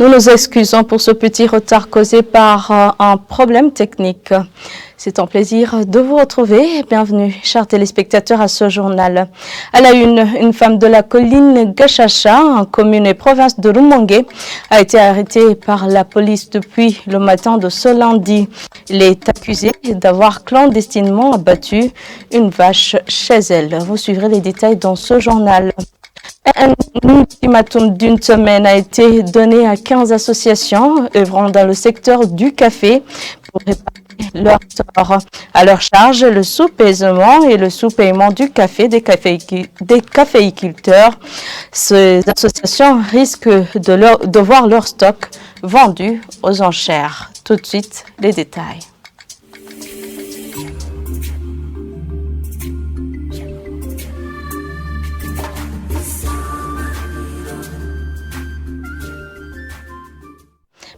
Nous nous excusons pour ce petit retard causé par un problème technique. C'est un plaisir de vous retrouver. Bienvenue, chers téléspectateurs, à ce journal. À la une femme de la colline Gachacha, en commune et province de Rumongue, a été arrêtée par la police depuis le matin de ce lundi. Il est accusé d'avoir clandestinement abattu une vache chez elle. Vous suivrez les détails dans ce journal. Un ultimatum d'une semaine a été donné à 15 associations œuvrant dans le secteur du café pour réparer leur tort. À leur charge, le sous-paiement et le sous-paiement du café des caféiculteurs. Ces associations risquent de voir leur stock vendu aux enchères. Tout de suite, les détails.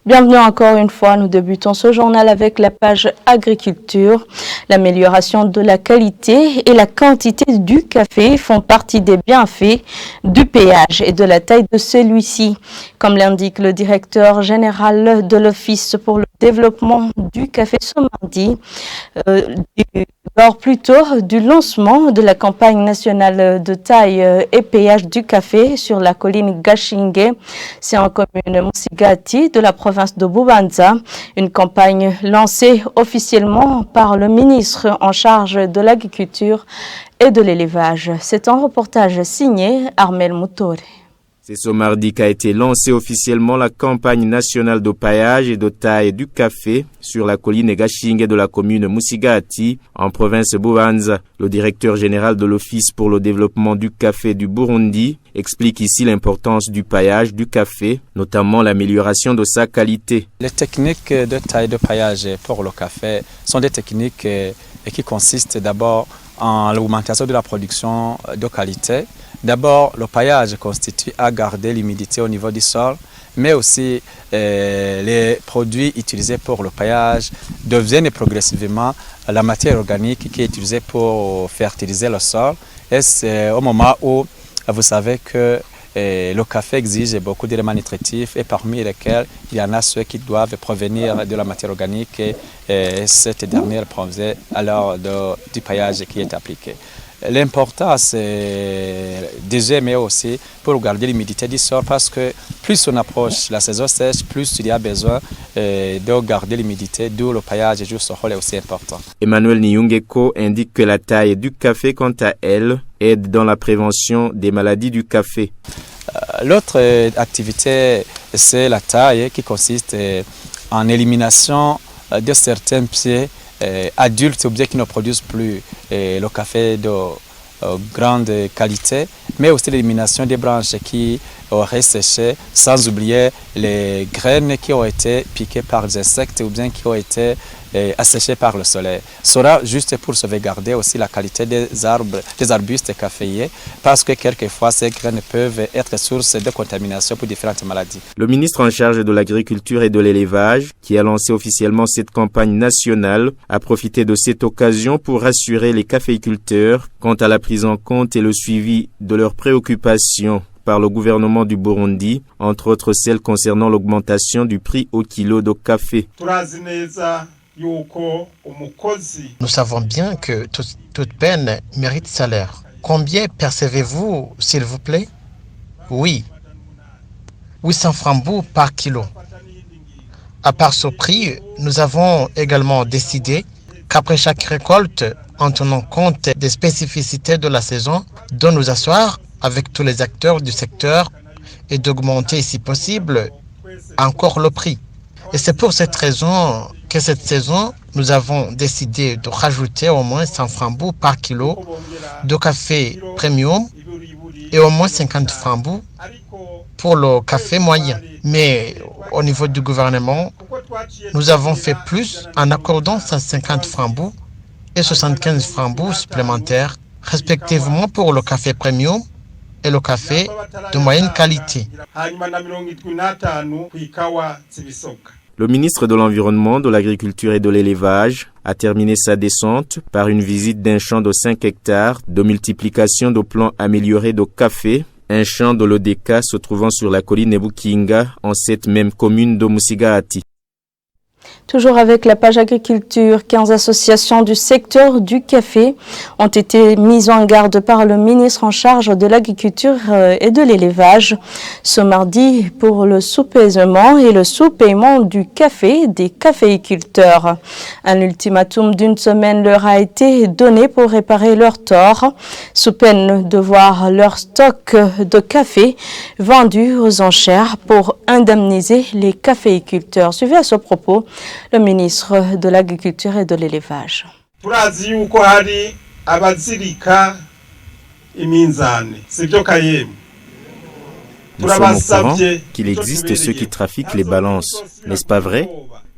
Bienvenue encore une fois, nous débutons ce journal avec la page agriculture. L'amélioration de la qualité et la quantité du café font partie des bienfaits du péage et de la taille de celui-ci. Comme l'indique le directeur général de l'Office pour le développement du café ce mardi, lors plutôt du lancement de la campagne nationale de taille et péage du café sur la colline Gashingue, c'est en commune Musigati de la province de Bubanza, une campagne lancée officiellement par le ministre en charge de l'agriculture et de l'élevage. C'est un reportage signé Armel Moutore. C'est ce mardi qu'a été lancée officiellement la campagne nationale de paillage et de taille du café sur la colline Gashingue de la commune Musigati en province Bubanza. Le directeur général de l'Office pour le développement du café du Burundi explique ici l'importance du paillage du café, notamment l'amélioration de sa qualité. Les techniques de taille de paillage pour le café sont des techniques qui consistent d'abord en l'augmentation de la production de qualité. D'abord, le paillage constitue à garder l'humidité au niveau du sol, mais aussi les produits utilisés pour le paillage deviennent progressivement la matière organique qui est utilisée pour fertiliser le sol. Et c'est au moment où vous savez que le café exige beaucoup d'éléments nutritifs et parmi lesquels il y en a ceux qui doivent provenir de la matière organique et cette dernière provient alors du paillage qui est appliqué. L'important, c'est déjà, mais aussi pour garder l'humidité du sol parce que plus on approche la saison sèche, plus il y a besoin de garder l'humidité, d'où le paillage joue ce rôle est aussi important. Emmanuel Nyungeko indique que la taille du café, quant à elle, aide dans la prévention des maladies du café. L'autre activité, c'est la taille qui consiste en élimination de certains pieds adultes ou bien qui ne produisent plus le café de grande qualité, mais aussi l'élimination des branches qui auraient séché, sans oublier les graines qui ont été piquées par les insectes ou bien qui ont été asséchées par le soleil. Cela juste pour sauvegarder aussi la qualité des arbustes caféiers, parce que quelquefois ces graines peuvent être source de contamination pour différentes maladies. Le ministre en charge de l'agriculture et de l'élevage, qui a lancé officiellement cette campagne nationale, a profité de cette occasion pour rassurer les caféiculteurs quant à la prise en compte et le suivi de leurs préoccupations par le gouvernement du Burundi, entre autres celles concernant l'augmentation du prix au kilo de café. Nous savons bien que toute peine mérite salaire. Combien percevez-vous, s'il vous plaît? Oui, 800 francs par kilo. À part ce prix, nous avons également décidé qu'après chaque récolte, en tenant compte des spécificités de la saison, de nous asseoir avec tous les acteurs du secteur et d'augmenter, si possible, encore le prix. Et c'est pour cette raison que cette saison, nous avons décidé de rajouter au moins 100 francs par kilo de café premium et au moins 50 francs pour le café moyen. Mais au niveau du gouvernement, nous avons fait plus en accordant 150 francs et 75 francs supplémentaires, respectivement pour le café premium et le café de moyenne qualité. Le ministre de l'Environnement, de l'Agriculture et de l'Élevage a terminé sa descente par une visite d'un champ de 5 hectares de multiplication de plants améliorés de café un champ de l'ODK se trouvant sur la colline Ebukinga, en cette même commune de Musigati. Toujours avec la page agriculture, 15 associations du secteur du café ont été mises en garde par le ministre en charge de l'agriculture et de l'élevage ce mardi pour le sous-paiement et le sous-paiement du café des caféiculteurs. Un ultimatum d'une semaine leur a été donné pour réparer leurs torts, sous peine de voir leur stock de café vendu aux enchères pour indemniser les caféiculteurs. Suivez à ce propos le ministre de l'Agriculture et de l'Élevage. Nous sommes au courant qu'il existe ceux qui trafiquent les balances, n'est-ce pas vrai?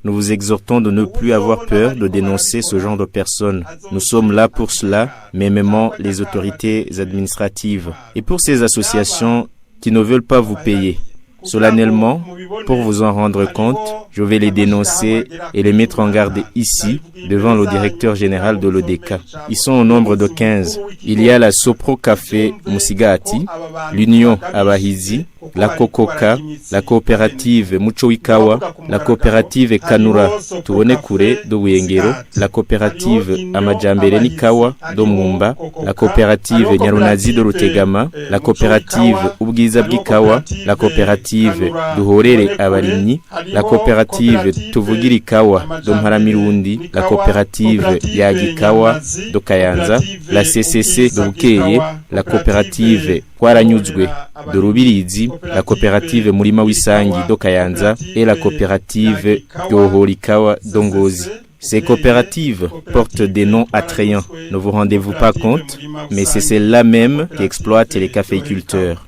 Nous vous exhortons de ne plus avoir peur de dénoncer ce genre de personnes. Nous sommes là pour cela, mêmement les autorités administratives. Et pour ces associations qui ne veulent pas vous payer, solennellement, pour vous en rendre compte, je vais les dénoncer et les mettre en garde ici, devant le directeur général de l'ODK. Ils sont au nombre de 15. Il y a la Sopro Café Musigati, l'Union Abahizi, la Kokoka, la coopérative Muchoikawa, la coopérative Kanura Tuonekure de Wengero, la coopérative Amajambere Nikawa de Mumba, la coopérative Nyarunazi de Rutegama, la coopérative Ubwiza Bwikawa, la coopérative Duhorere Abarimyi, la coopérative Tuvugirikawa de Mparamirundi, la coopérative Yagikawa de Kayanza, la CCC de Bukeye, la coopérative Kwaranyuzwe de Rubirizi, la coopérative Murima Wisangi de Kayanza et la coopérative Yohorikawa de Ngozi. Ces coopératives portent des noms attrayants, ne vous rendez-vous pas compte? Mais c'est celles-là même qui exploitent les caféiculteurs.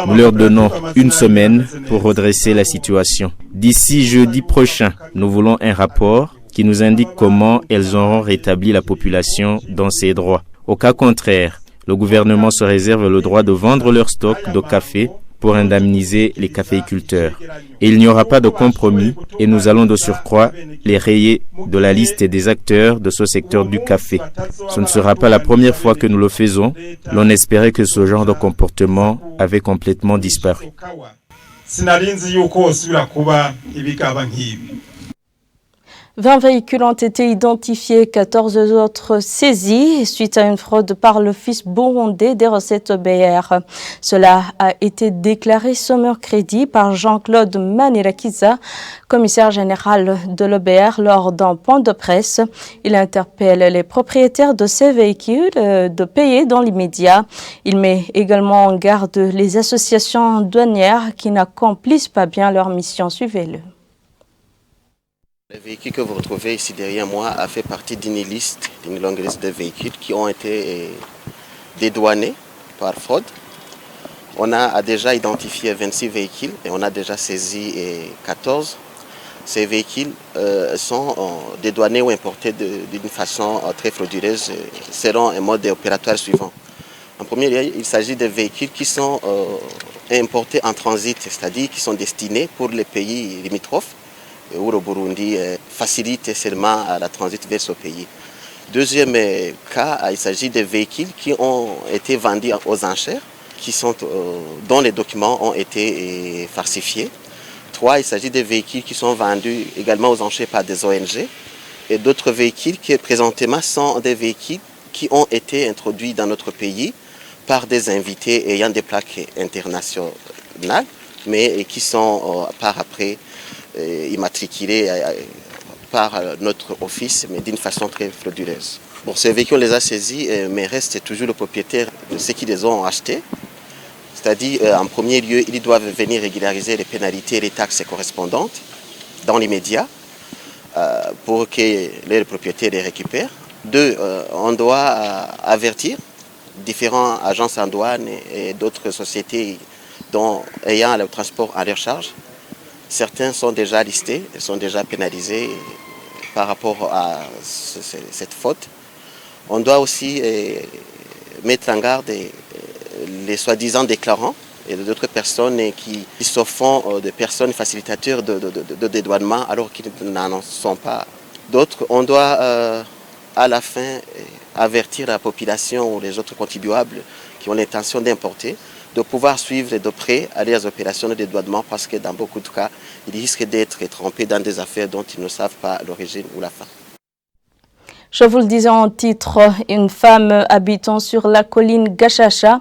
Nous leur donnons une semaine pour redresser la situation. D'ici jeudi prochain, nous voulons un rapport qui nous indique comment elles auront rétabli la population dans ses droits. Au cas contraire, le gouvernement se réserve le droit de vendre leur stock de café pour indemniser les caféiculteurs. Et il n'y aura pas de compromis et nous allons de surcroît les rayer de la liste des acteurs de ce secteur du café. Ce ne sera pas la première fois que nous le faisons. L'on espérait que ce genre de comportement avait complètement disparu. 20 véhicules ont été identifiés, 14 autres saisis suite à une fraude par l'Office burundais des recettes EBR. Cela a été déclaré ce mercredi par Jean-Claude Manirakiza, commissaire général de l'EBR, lors d'un point de presse. Il interpelle les propriétaires de ces véhicules de payer dans l'immédiat. Il met également en garde les associations douanières qui n'accomplissent pas bien leur mission. Suivez-le. Le véhicule que vous retrouvez ici derrière moi a fait partie d'une longue liste de véhicules qui ont été dédouanés par fraude. On a déjà identifié 26 véhicules et on a déjà saisi 14. Ces véhicules sont dédouanés ou importés d'une façon très frauduleuse selon un mode opératoire suivant. En premier lieu, il s'agit de véhicules qui sont importés en transit, c'est-à-dire qui sont destinés pour les pays limitrophes, où le Burundi facilite seulement la transit vers ce pays. Deuxième cas, il s'agit de véhicules qui ont été vendus aux enchères, dont les documents ont été falsifiés. 3, il s'agit de véhicules qui sont vendus également aux enchères par des ONG. Et d'autres véhicules qui présentement sont des véhicules qui ont été introduits dans notre pays par des invités ayant des plaques internationales, mais qui sont par après immatriculés par notre office, mais d'une façon très frauduleuse. Bon, ces véhicules, on les a saisis, mais reste toujours le propriétaire de ceux qui les ont achetés. C'est-à-dire, en premier lieu, ils doivent venir régulariser les pénalités et les taxes correspondantes dans l'immédiat pour que les propriétaires les récupèrent. 2, on doit avertir différentes agences en douane et d'autres sociétés ayant le transport à leur charge. Certains sont déjà listés, sont déjà pénalisés par rapport à cette faute. On doit aussi mettre en garde les soi-disant déclarants et d'autres personnes qui se font de personnes facilitateurs de dédouanement alors qu'ils n'en sont pas. D'autres, on doit à la fin avertir la population ou les autres contribuables qui ont l'intention d'importer de pouvoir suivre de près les opérations de dédouanement parce que dans beaucoup de cas, ils risquent d'être trempés dans des affaires dont ils ne savent pas l'origine ou la fin. Je vous le disais en titre, une femme habitant sur la colline Gachacha,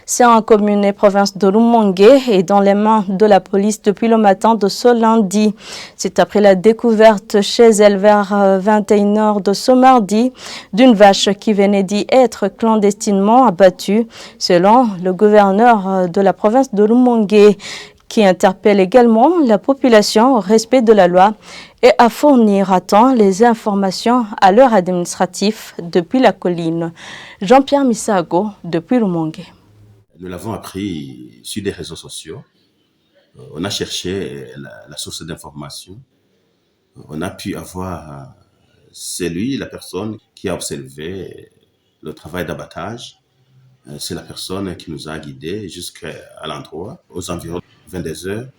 c'est en commune et province de Rumongue, et dans les mains de la police depuis le matin de ce lundi. C'est après la découverte chez elle vers 21h de ce mardi d'une vache qui venait d'y être clandestinement abattue, selon le gouverneur de la province de Rumongue, qui interpelle également la population au respect de la loi et à fournir à temps les informations à leur administratif depuis la colline. Jean-Pierre Misago, depuis Rumongue. Nous l'avons appris sur des réseaux sociaux. On a cherché la source d'information. On a pu avoir la personne qui a observé le travail d'abattage. C'est la personne qui nous a guidés jusqu'à l'endroit. Aux environs de 22h,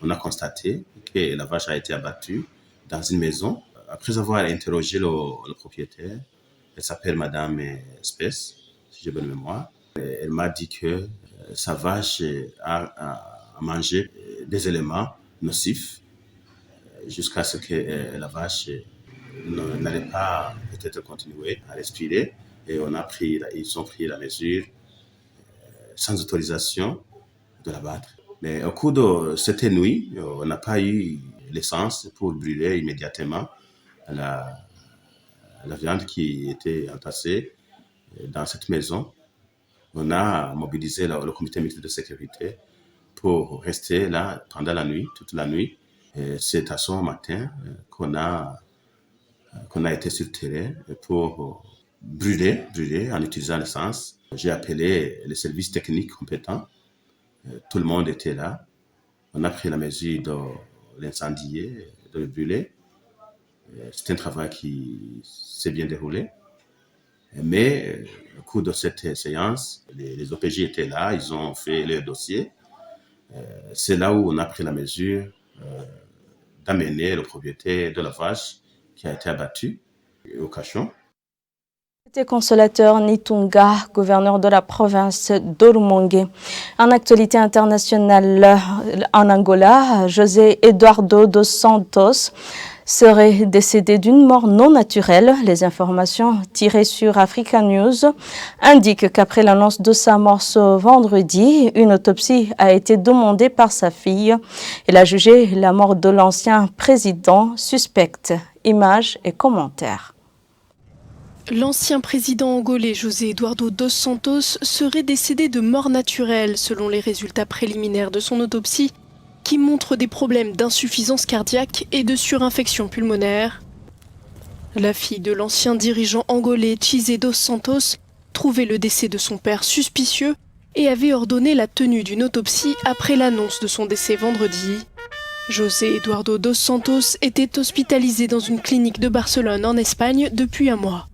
on a constaté que la vache a été abattue dans une maison. Après avoir interrogé le propriétaire, elle s'appelle Madame Espèce, si j'ai bonne mémoire. Elle m'a dit que sa vache a mangé des éléments nocifs jusqu'à ce que la vache n'allait pas peut-être continuer à respirer. Et ils ont pris la mesure sans autorisation de l'abattre. Mais au cours de cette nuit, on n'a pas eu l'essence pour brûler immédiatement la viande qui était entassée dans cette maison. On a mobilisé le comité mixte de sécurité pour rester là pendant la nuit, toute la nuit. Et c'est à ce matin qu'on a été sur le terrain pour brûler en utilisant l'essence. J'ai appelé les services techniques compétents. Tout le monde était là. On a pris la mesure de l'incendier, de le brûler. C'est un travail qui s'est bien déroulé. Mais au cours de cette séance, les OPJ étaient là, ils ont fait leur dossier. C'est là où on a pris la mesure d'amener le propriétaire de la vache qui a été abattu au cachot. C'était Consolateur Nitunga, gouverneur de la province de Rumongue. En actualité internationale en Angola, José Eduardo dos Santos serait décédé d'une mort non naturelle. Les informations tirées sur Africa News indiquent qu'après l'annonce de sa mort ce vendredi, une autopsie a été demandée par sa fille. Elle a jugé la mort de l'ancien président suspecte. Images et commentaires. L'ancien président angolais José Eduardo dos Santos serait décédé de mort naturelle selon les résultats préliminaires de son autopsie qui montrent des problèmes d'insuffisance cardiaque et de surinfection pulmonaire. La fille de l'ancien dirigeant angolais José dos Santos trouvait le décès de son père suspicieux et avait ordonné la tenue d'une autopsie après l'annonce de son décès vendredi. José Eduardo dos Santos était hospitalisé dans une clinique de Barcelone en Espagne depuis un mois.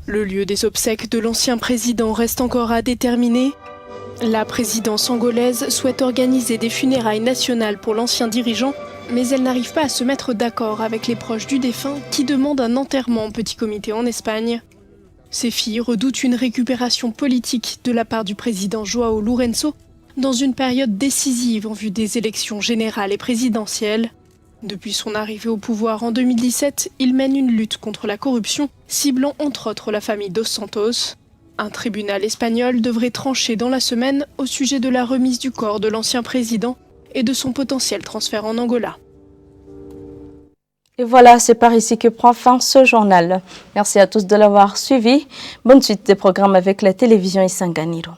Le lieu des obsèques de l'ancien président reste encore à déterminer. La présidence angolaise souhaite organiser des funérailles nationales pour l'ancien dirigeant, mais elle n'arrive pas à se mettre d'accord avec les proches du défunt qui demandent un enterrement en petit comité en Espagne. Ses filles redoutent une récupération politique de la part du président João Lourenço dans une période décisive en vue des élections générales et présidentielles. Depuis son arrivée au pouvoir en 2017, il mène une lutte contre la corruption, ciblant entre autres la famille dos Santos. Un tribunal espagnol devrait trancher dans la semaine au sujet de la remise du corps de l'ancien président et de son potentiel transfert en Angola. Et voilà, c'est par ici que prend fin ce journal. Merci à tous de l'avoir suivi. Bonne suite des programmes avec la télévision Isanganiro.